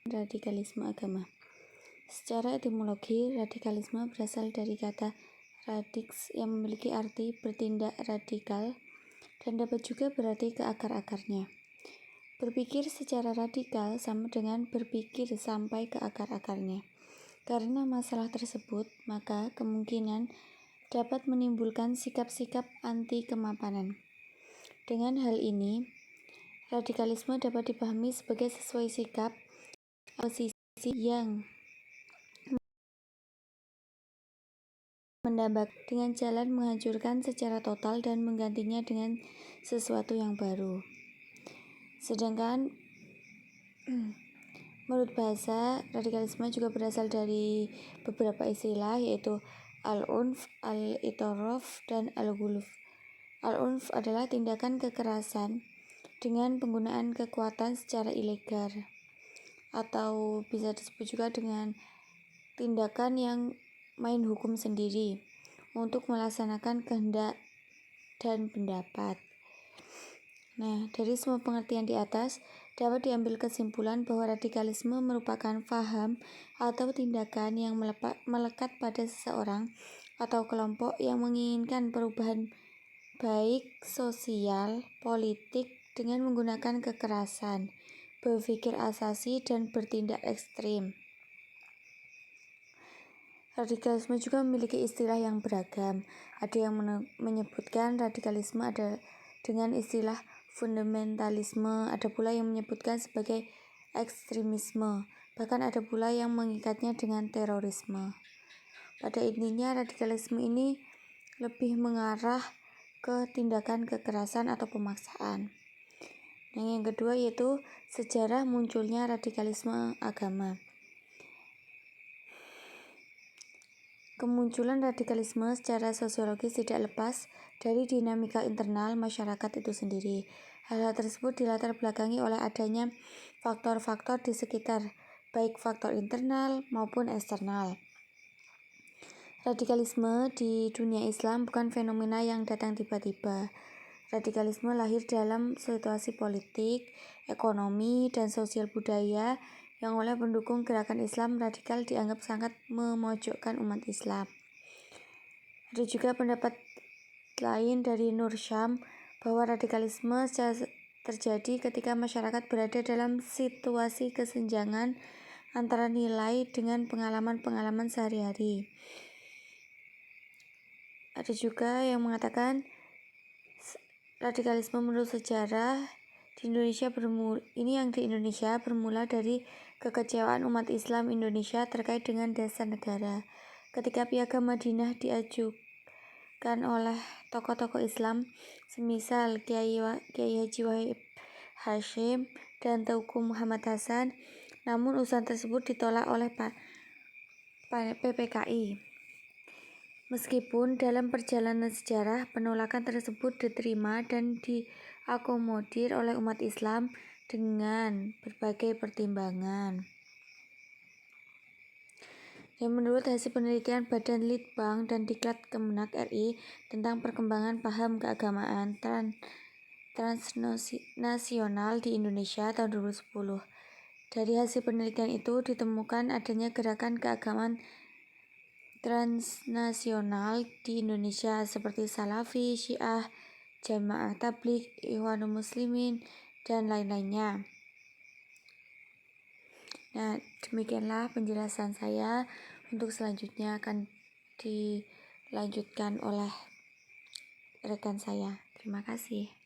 Radikalisme agama. Secara etimologi, radikalisme berasal dari kata radix yang memiliki arti bertindak radikal dan dapat juga berarti ke akar-akarnya. Berpikir secara radikal sama dengan berpikir sampai ke akar-akarnya. Karena masalah tersebut, maka kemungkinan dapat menimbulkan sikap-sikap anti kemapanan. Dengan hal ini, radikalisme dapat dipahami sebagai sesuai sikap posisi yang mendampak dengan jalan menghancurkan secara total dan menggantinya dengan sesuatu yang baru. Sedangkan menurut bahasa, radikalisme juga berasal dari beberapa istilah, yaitu al-unf, al-itoraf, dan al-ghuluf. Al-unf adalah tindakan kekerasan dengan penggunaan kekuatan secara ilegal, atau bisa disebut juga dengan tindakan yang main hukum sendiri untuk melaksanakan kehendak dan pendapat. Nah, dari semua pengertian di atas dapat diambil kesimpulan bahwa radikalisme merupakan paham atau tindakan yang melekat pada seseorang atau kelompok yang menginginkan perubahan baik sosial, politik dengan menggunakan kekerasan, berpikir asasi, dan bertindak ekstrim. Radikalisme juga memiliki istilah yang beragam. Ada yang menyebutkan radikalisme ada dengan istilah fundamentalisme, ada pula yang menyebutkan sebagai ekstremisme, bahkan ada pula yang mengikatnya dengan terorisme. Pada intinya, radikalisme ini lebih mengarah ke tindakan kekerasan atau pemaksaan. Yang kedua yaitu sejarah munculnya radikalisme agama. Kemunculan radikalisme secara sosiologis tidak lepas dari dinamika internal masyarakat itu sendiri. Hal-hal tersebut dilatar belakangi oleh adanya faktor-faktor di sekitar, baik faktor internal maupun eksternal. Radikalisme di dunia Islam bukan fenomena yang datang tiba-tiba. Radikalisme lahir dalam situasi politik, ekonomi, dan sosial budaya yang oleh pendukung gerakan Islam radikal dianggap sangat memojokkan umat Islam. Ada juga pendapat lain dari Nur Syam bahwa radikalisme terjadi ketika masyarakat berada dalam situasi kesenjangan antara nilai dengan pengalaman-pengalaman sehari-hari. Ada juga yang mengatakan radikalisme menurut sejarah di Indonesia bermula dari kekecewaan umat Islam Indonesia terkait dengan dasar negara. Ketika Piagam Madinah diajukan oleh tokoh-tokoh Islam semisal Kiai Haji Wahid Hasyim dan Teuku Muhammad Hasan, namun usulan tersebut ditolak oleh PPKI. Meskipun dalam perjalanan sejarah penolakan tersebut diterima dan diakomodir oleh umat Islam dengan berbagai pertimbangan. Dan menurut hasil penelitian Badan Litbang dan Diklat Kemenak RI tentang perkembangan paham keagamaan transnasional di Indonesia tahun 2010, dari hasil penelitian itu ditemukan adanya gerakan keagamaan transnasional di Indonesia seperti Salafi, Syiah, Jamaah Tabligh, Ikhwanul Muslimin, dan lain-lainnya. Nah, demikianlah penjelasan saya. Untuk selanjutnya akan dilanjutkan oleh rekan saya. Terima kasih.